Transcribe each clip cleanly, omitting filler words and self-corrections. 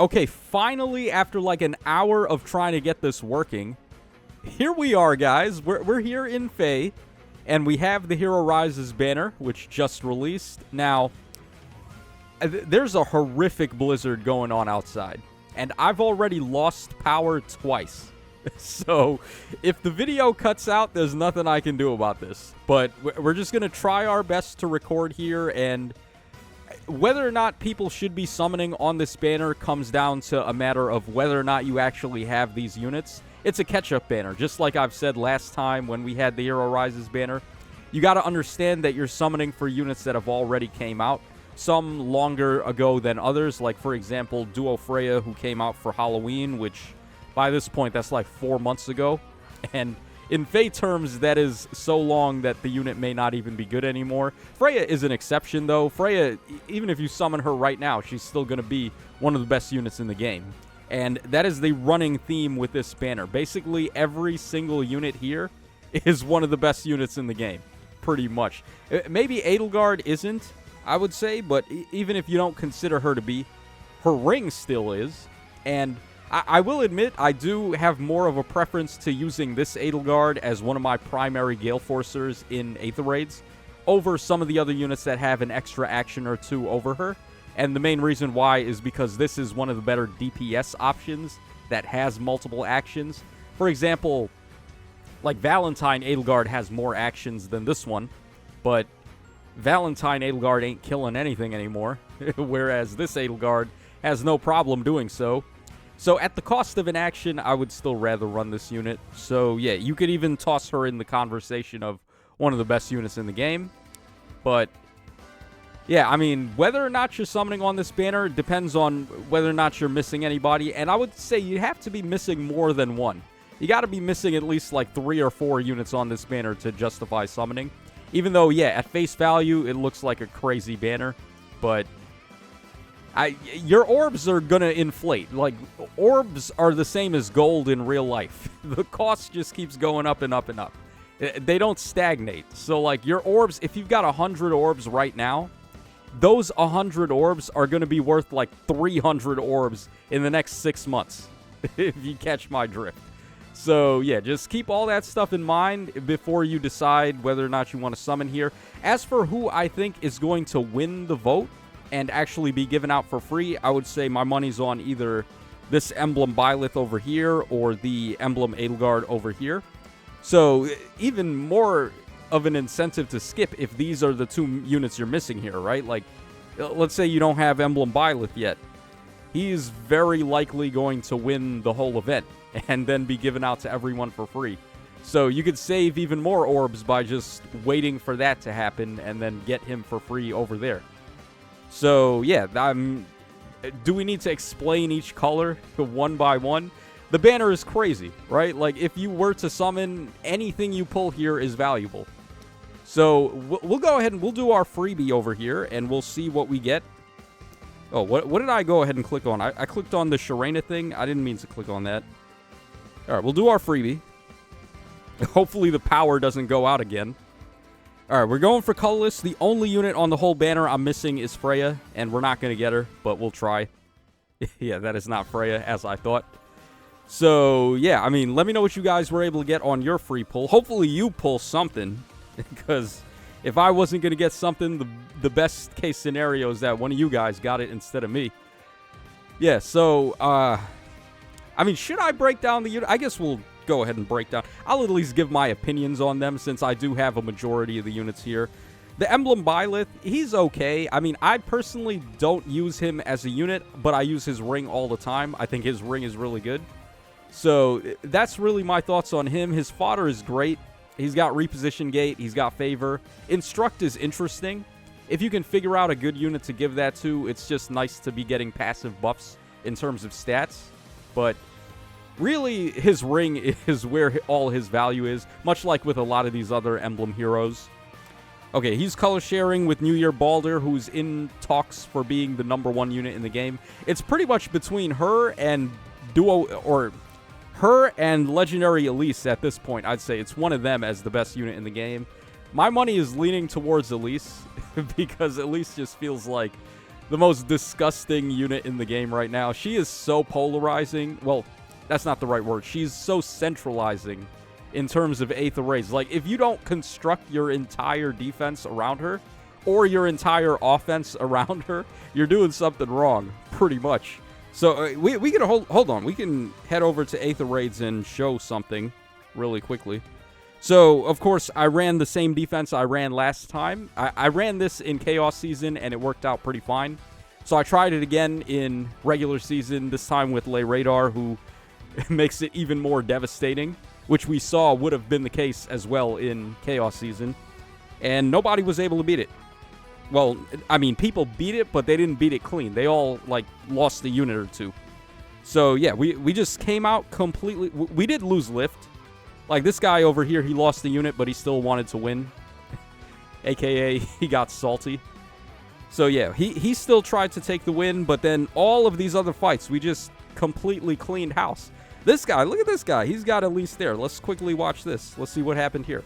Okay, finally, after like an hour of trying to get this working, here we are, guys. We're here in Fae, and we have the Hero Rises banner, which just released. Now, there's a horrific blizzard going on outside, and I've already lost power twice. So, if the video cuts out, there's nothing I can do about this. But we're just going to try our best to record here, and whether or not people should be summoning on this banner comes down to a matter of whether or not you actually have these units. It's a catch-up banner, just like I've said last time when we had the Hero Rises banner. You got to understand that you're summoning for units that have already came out, some longer ago than others, like, for example, Duo Freya, who came out for Halloween, which, by this point, that's like 4 months ago. And in Fae terms, that is so long that the unit may not even be good anymore. Freya is an exception, though. Freya, even if you summon her right now, she's still going to be one of the best units in the game. And that is the running theme with this banner. Basically, every single unit here is one of the best units in the game, pretty much. Maybe Edelgard isn't, I would say, but even if you don't consider her to be, her ring still is. And I will admit, I do have more of a preference to using this Edelgard as one of my primary Gale Forcers in Aether Raids over some of the other units that have an extra action or two over her. And the main reason why is because this is one of the better DPS options that has multiple actions. For example, like Valentine Edelgard has more actions than this one, but Valentine Edelgard ain't killing anything anymore, whereas this Edelgard has no problem doing so. So at the cost of an action, I would still rather run this unit. So yeah, you could even toss her in the conversation of one of the best units in the game. But yeah, I mean, whether or not you're summoning on this banner depends on whether or not you're missing anybody. And I would say you have to be missing more than one. You got to be missing at least like 3 or 4 units on this banner to justify summoning. Even though, yeah, at face value, it looks like a crazy banner. But your orbs are going to inflate. Like, orbs are the same as gold in real life. The cost just keeps going up and up and up. They don't stagnate. So, like, your orbs, if you've got 100 orbs right now, those 100 orbs are going to be worth like 300 orbs in the next 6 months, if you catch my drift. So, yeah, just keep all that stuff in mind before you decide whether or not you want to summon here. As for who I think is going to win the vote and actually be given out for free, I would say my money's on either this Emblem Byleth over here or the Emblem Edelgard over here. So, even more of an incentive to skip if these are the 2 units you're missing here, right? Like, let's say you don't have Emblem Byleth yet. He's very likely going to win the whole event and then be given out to everyone for free. So you could save even more orbs by just waiting for that to happen and then get him for free over there. So, yeah, do we need to explain each color one by one? The banner is crazy, right? Like, if you were to summon, anything you pull here is valuable. So, we'll go ahead and we'll do our freebie over here, and we'll see what we get. Oh, what did I go ahead and click on? I clicked on the Sharena thing. I didn't mean to click on that. All right, we'll do our freebie. Hopefully the power doesn't go out again. All right, we're going for colorless. The only unit on the whole banner I'm missing is Freya, and we're not going to get her, but we'll try. Yeah, that is not Freya, as I thought. So, yeah, I mean, let me know what you guys were able to get on your free pull. Hopefully you pull something, because if I wasn't going to get something, the best case scenario is that one of you guys got it instead of me. Yeah, so, I mean, should I break down the unit? I guess we'll go ahead and break down. I'll at least give my opinions on them since I do have a majority of the units here. The Emblem Byleth, he's okay. I mean, I personally don't use him as a unit, but I use his ring all the time. I think his ring is really good. So that's really my thoughts on him. His fodder is great. He's got reposition gate. He's got favor. Instruct is interesting. If you can figure out a good unit to give that to, it's just nice to be getting passive buffs in terms of stats. But really, his ring is where all his value is, much like with a lot of these other Emblem heroes. Okay, he's color sharing with New Year Balder, who's in talks for being the #1 unit in the game. It's pretty much between her and her and Legendary Elise at this point. I'd say it's one of them as the best unit in the game. My money is leaning towards Elise because Elise just feels like the most disgusting unit in the game right now. She is so polarizing. Well, that's not the right word. She's so centralizing in terms of Aether Raids. Like, if you don't construct your entire defense around her or your entire offense around her, you're doing something wrong, pretty much. So we can hold on. We can head over to Aether Raids and show something really quickly. So, of course, I ran the same defense I ran last time. I ran this in Chaos Season, and it worked out pretty fine. So I tried it again in regular season, this time with Lay Radar, who makes it even more devastating, which we saw would have been the case as well in Chaos Season. And nobody was able to beat it. Well, I mean, people beat it, but they didn't beat it clean. They all, like, lost a unit or two. So, yeah, we just came out completely... We did lose Lift. Like, this guy over here, he lost the unit, but he still wanted to win. AKA, he got salty. So, yeah, he still tried to take the win, but then all of these other fights, we just completely cleaned house. This guy, look at this guy. He's got Elise there. Let's quickly watch this. Let's see what happened here.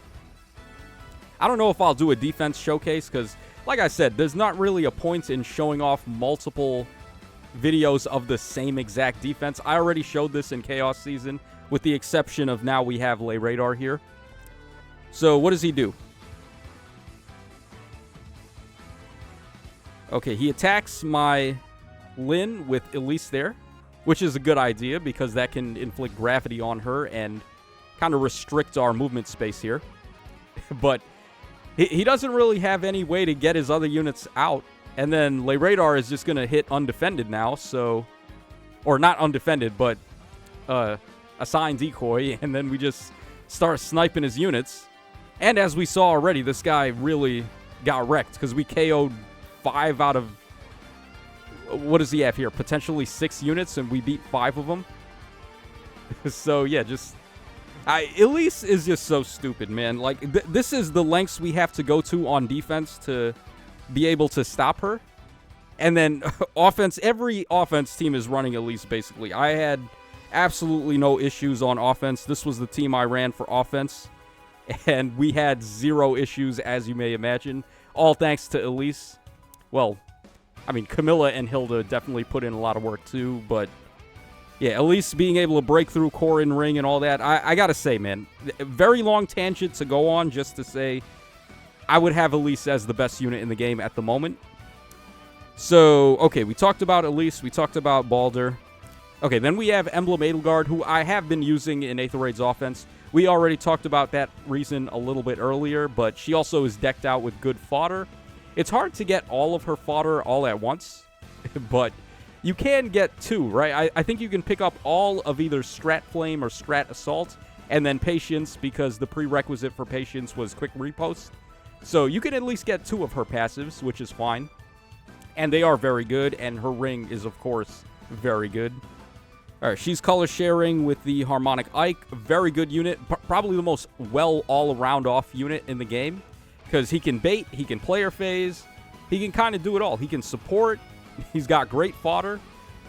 I don't know if I'll do a defense showcase, because, like I said, there's not really a point in showing off multiple videos of the same exact defense. I already showed this in Chaos Season, with the exception of now we have Lay Radar here. So, what does he do? Okay, he attacks my Lyn with Elise there, which is a good idea because that can inflict gravity on her and kind of restrict our movement space here. But he doesn't really have any way to get his other units out. And then Lay Radar is just going to hit undefended now, so... Or not undefended, but... assigned decoy, and then we just start sniping his units. And as we saw already, this guy really got wrecked because we KO'd 5 out of... What does he have here? Potentially 6 units, and we beat 5 of them. So, yeah, just... Elise is just so stupid, man. Like, this is the lengths we have to go to on defense to be able to stop her. And then offense, every offense team is running Elise, basically. I had absolutely no issues on offense. This was the team I ran for offense, and we had 0 issues, as you may imagine, all thanks to Elise. Well, I mean, Camilla and Hilda definitely put in a lot of work too, but yeah, Elise being able to break through Corin Ring and all that, I gotta say, man, very long tangent to go on just to say I would have Elise as the best unit in the game at the moment. So, okay, we talked about Elise, we talked about Baldur. Okay, then we have Emblem Edelgard, who I have been using in Aether Raids offense. We already talked about that reason a little bit earlier, but she also is decked out with good fodder. It's hard to get all of her fodder all at once, but you can get 2, right? I think you can pick up all of either Strat Flame or Strat Assault, and then Patience, because the prerequisite for Patience was quick repost. So you can at least get 2 of her passives, which is fine. And they are very good, and her ring is, of course, very good. All right, she's color sharing with the Harmonic Ike. Very good unit. Probably the most all-around off unit in the game. Because he can bait, he can player phase, he can kind of do it all. He can support, he's got great fodder.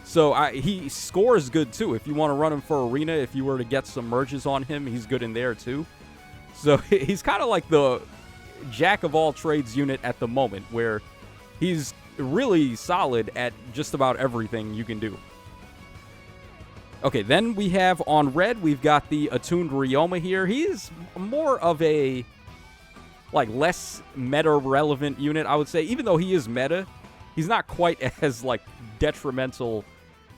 So he scores good too. If you want to run him for Arena, if you were to get some merges on him, he's good in there too. So he's kind of like the jack-of-all-trades unit at the moment, where he's really solid at just about everything you can do. Okay, then we have on red, we've got the Attuned Ryoma here. He's more of a, like, less meta-relevant unit, I would say. Even though he is meta, he's not quite as, like, detrimental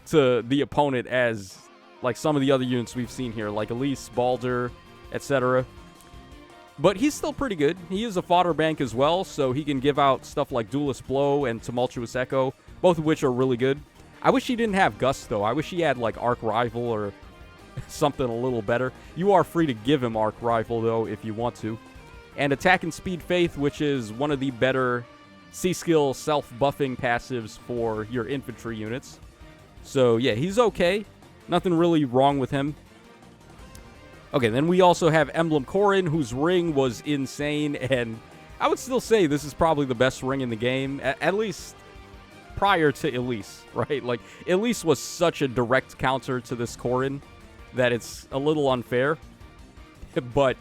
to the opponent as, like, some of the other units we've seen here, like Elise, Baldur, etc. But he's still pretty good. He is a fodder bank as well, so he can give out stuff like Duelist Blow and Tumultuous Echo, both of which are really good. I wish he didn't have Gust, though. I wish he had, like, Arc Rival or something a little better. You are free to give him Arc Rival, though, if you want to. And Attack and Speed Faith, which is one of the better C-skill self-buffing passives for your infantry units. So, yeah, he's okay. Nothing really wrong with him. Okay, then we also have Emblem Corin, whose ring was insane, and I would still say this is probably the best ring in the game, at least prior to Elise, right? Like, Elise was such a direct counter to this Corin that it's a little unfair. But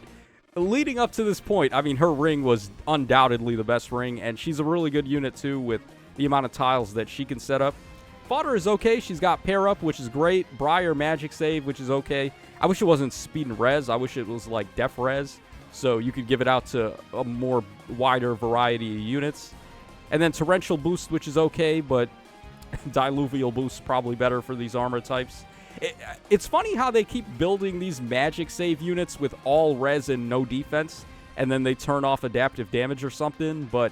leading up to this point, I mean, her ring was undoubtedly the best ring, and she's a really good unit, too, with the amount of tiles that she can set up. Fodder is okay. She's got pair up, which is great. Briar magic save, which is okay. I wish it wasn't speed and res. I wish it was like def res, so you could give it out to a more wider variety of units. And then torrential boost, which is okay, but diluvial boost probably better for these armor types. It's funny how they keep building these magic save units with all res and no defense, and then they turn off adaptive damage or something, but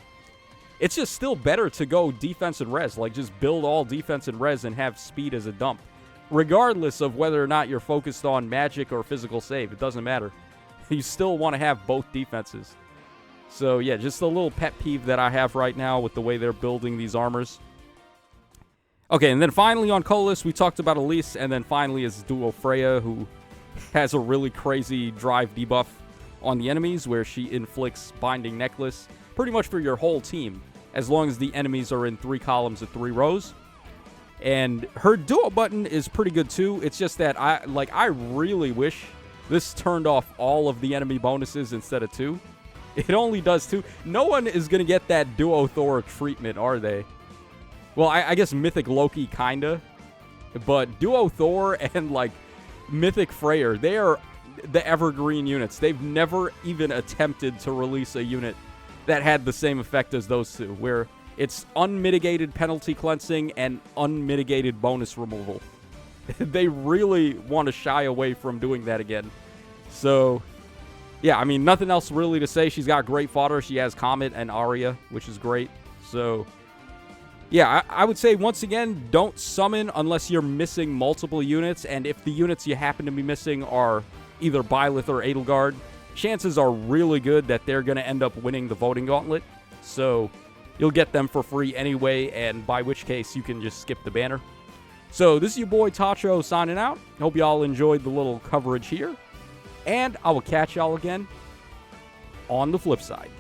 it's just still better to go defense and res. Like, just build all defense and res and have speed as a dump. Regardless of whether or not you're focused on magic or physical save, it doesn't matter. You still want to have both defenses. So, yeah, just a little pet peeve that I have right now with the way they're building these armors. Okay, and then finally on Colas, we talked about Elise, and then finally is Duo Freya, who has a really crazy drive debuff on the enemies, where she inflicts Binding Necklace pretty much for your whole team, as long as the enemies are in 3 columns of 3 rows. And her duo button is pretty good too. It's just that I really wish this turned off all of the enemy bonuses instead of 2. It only does 2. No one is going to get that Duo Thor treatment, are they? Well, I guess Mythic Loki kinda. But Duo Thor and, like, Mythic Freyr, they are the evergreen units. They've never even attempted to release a unit that had the same effect as those two, where it's unmitigated penalty cleansing and unmitigated bonus removal. They really want to shy away from doing that again. So, yeah, I mean, nothing else really to say. She's got great fodder. She has Comet and Arya, which is great. So, yeah, I would say, once again, don't summon unless you're missing multiple units. And if the units you happen to be missing are either Byleth or Edelgard, chances are really good that they're going to end up winning the voting gauntlet. So you'll get them for free anyway, and by which case you can just skip the banner. So this is your boy Tacho signing out. Hope y'all enjoyed the little coverage here. And I will catch y'all again on the flip side.